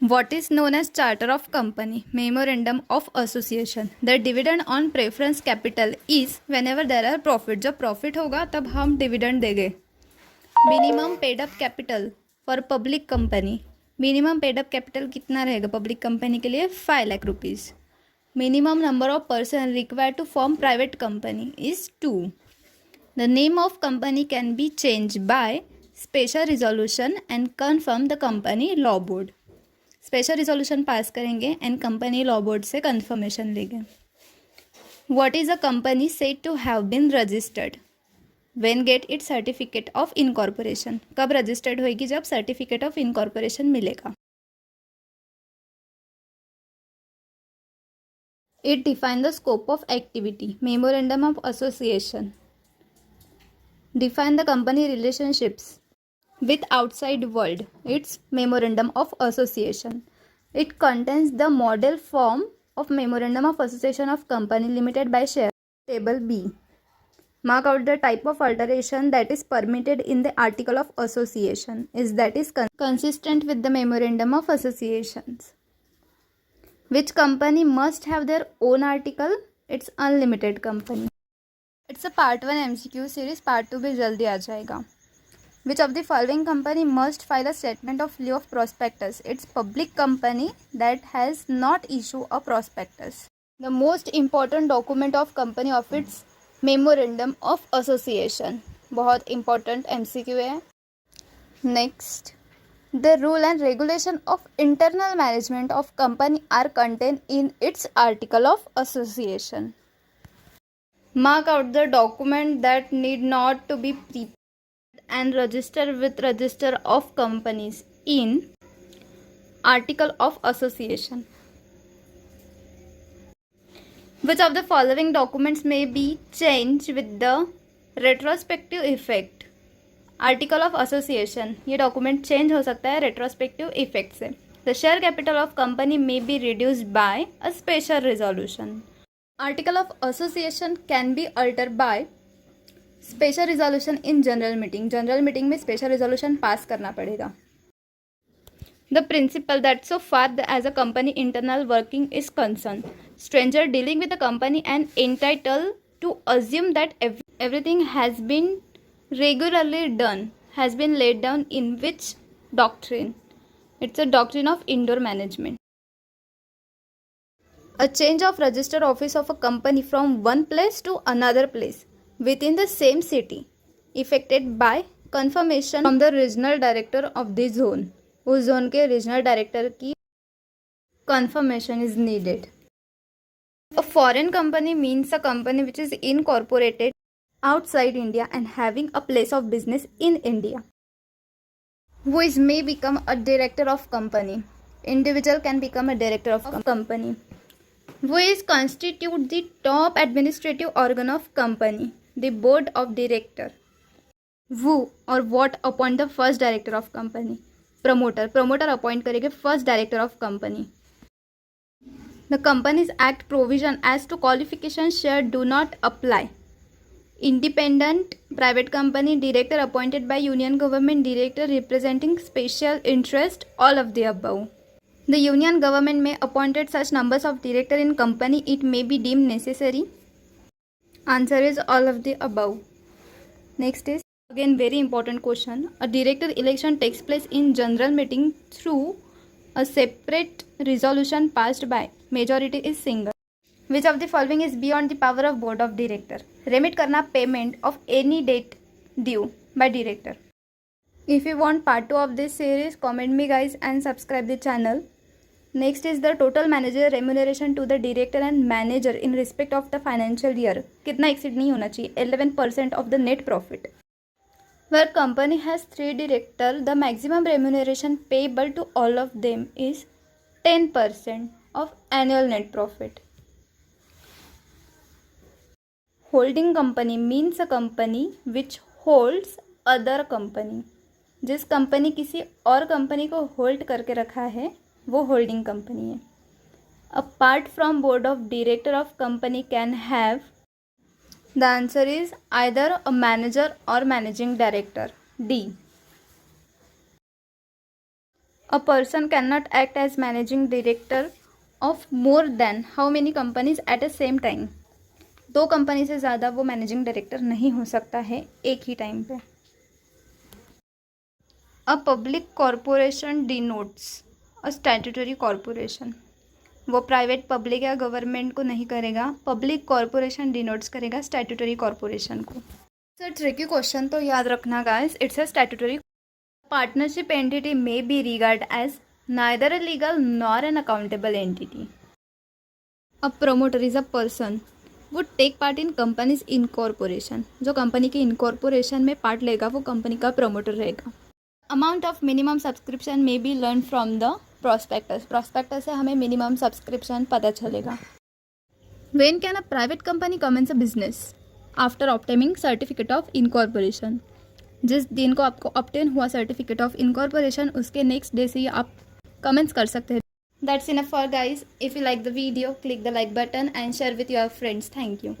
What is known as Charter of Company, Memorandum of Association. The dividend on preference capital is whenever there are profit. जब profit होगा तब हम dividend देंगे. Minimum paid up capital for public company. Minimum paid up capital कितना रहेगा public company के लिए 5 lakh rupees. Minimum number of person required to form private company is 2. The name of company can be changed by special resolution and confirm the company law board. Special resolution pass करेंगे and company law board से confirmation लेंगे. What is a company said to have been registered when get it certificate of incorporation. कब registered होएगी? जब certificate of incorporation मिलेगा. It define the scope of activity. Memorandum of association define the company relationships with outside world. Its memorandum of association. It contains the model form of memorandum of association of company limited by share. Table B. Mark out the type of alteration that is permitted in the article of association is that is consistent with the memorandum of associations. Which company must have their own article? It's unlimited company. It's a part 1 MCQ series. Part 2 भी जल्दी आ जाएगा. Which of the following company must file a statement of lieu of prospectus? It's public company that has not issued a prospectus. The most important document of company of its memorandum of association. बहुत important MCQ है. Next, the rule and regulation of internal management of company are contained in its article of association. Mark out the document that need not to be prepared and register with register of companies in article of association. Which of the following documents may be changed with the retrospective effect? Article of association. ये document change हो सकता है retrospective effect से. The share capital of company may be reduced by a special resolution. Article of association can be altered by special resolution in general meeting. General meeting में special resolution pass करना पड़ेगा. The principle that so far as a company internal working is concern, stranger dealing with the company and entitle to assume that everything has been regularly done has been laid down in which doctrine? It's a doctrine of indoor management. A change of register office of a company from one place to another place within the same city effected by confirmation from the regional director of the zone. उस zone के regional director की confirmation is needed. A foreign company means a company which is incorporated outside India and having a place of business in India. Who is may become a director of company. Individual can become a director of company. Who is constitute the top administrative organ of company? The board of director. Who or what appoint the first director of company? Promoter. Promoter appoint करेंगे first director of company. The Companies Act provision as to qualification share do not apply. Independent private company director appointed by union government, director representing special interest, all of the above. The union government may appointed such numbers of director in company it may be deemed necessary. Answer is all of the above. Next is again very important question. A director election takes place in general meeting through a separate resolution passed by majority is single. Which of the following is beyond the power of board of director? Remit करना payment of any date due by director. If you want part 2 of this series, comment me guys and subscribe the channel. Next is the total manager remuneration to the director and manager in respect of the financial year. कितना exceed नहीं होना चाहिए? 11% of the net profit. Where company has 3 director, the maximum remuneration payable to all of them is 10% of annual net profit. Holding company means a company which holds other company. जिस company किसी और company को hold करके रखा है वो holding company है. Apart from board of director of company can have. The answer is either a manager or managing director. D. A person cannot act as managing director of more than how many companies at a same time. 2 company से ज़्यादा वो managing director नहीं हो सकता है एक ही time पे. A public corporation denotes a statutory corporation. वो प्राइवेट, पब्लिक या गवर्नमेंट को नहीं करेगा. पब्लिक कॉरपोरेशन डिनोट्स करेगा स्टैट्यूटरी कॉरपोरेशन को. सर ट्रिकी क्वेश्चन तो याद रखना guys. It's a statutory partnership entity may be regard as neither a legal nor an accountable entity. A promoter is a person would take part in companies incorporation. जो company के incorporation में part लेगा वो company का promoter रहेगा. Amount of minimum subscription may be learn from the prospectus. Prospectus से हमें minimum subscription पता चलेगा. When can a private company commence a business? After obtaining certificate of incorporation. जिस दिन को आपको ऑब्टेन हुआ सर्टिफिकेट ऑफ इनकॉर्पोरेशन उसके नेक्स्ट डे से ही आप कमेंट्स कर सकते हैं. That's enough for guys. If you like the video, click the like button and share with your friends. Thank you.